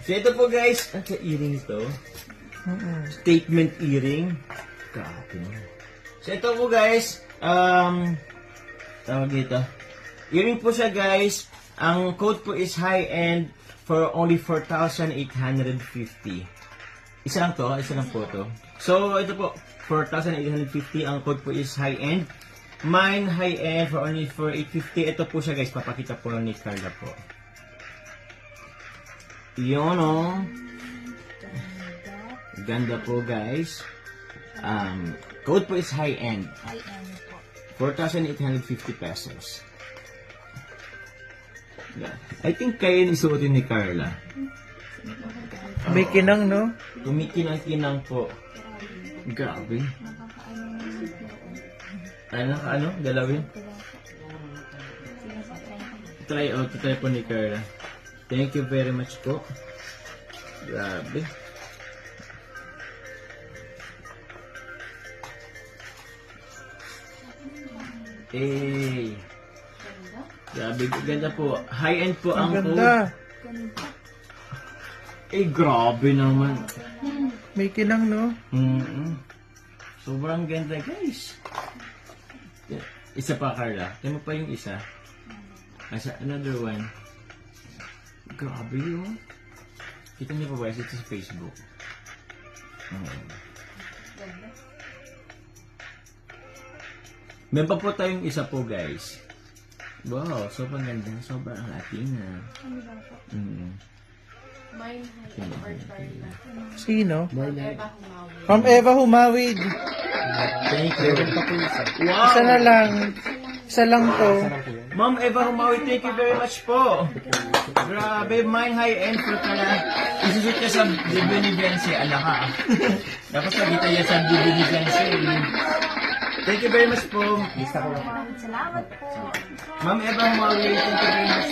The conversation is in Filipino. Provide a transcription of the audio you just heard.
So ito po guys, ang earring ito. Statement earring. Grabe no. So ito po guys, tawag dito. Earring po siya guys. Ang code po is high-end for only 4,850. Isa lang po to. So ito po, 4,850. Ang code po is high-end. Mine high-end for only 4,850. Ito po siya guys, papakita po ni Carla po. Yun o. Ganda po guys. Code po is high-end. High-end po. 4,850 pesos. Yeah. I think kaya isuotin ni Carla. May kinang, no? Kumikinang-kinang po. Grabe. Ano? Galawin? Try po ni Carla. Thank you very much po. Grabe. Eh. Grabe, ganda po. High-end po ang Ang code. ganda. Eh, grabe naman. May kinang, no? Sobrang ganda, guys. Isa pa, Carla. Tignan mo pa yung isa. Another one. Grabe yun. Kita niyo pa ba? Ito sa Facebook. Meron pa po tayong isa po, guys. Wow, sobrang ganda. Sobrang ating na. Ano ba po? Mine high-end or Carla. Sino? Eva Humawi. Ma'am Eva Humawid. Thank you. Wow! Isa na lang. Isa lang to. Ma'am Eva Humawi, thank you very much po. Grabe, mine high-end po ka na. Isusot niya sa Bibi ni Bensi. Ala ka. Dapat sagita niya sa Bibi ni Bensi. Thank you very much po. Maraming salamat po. Ma'am Eva Humawi, thank you very much.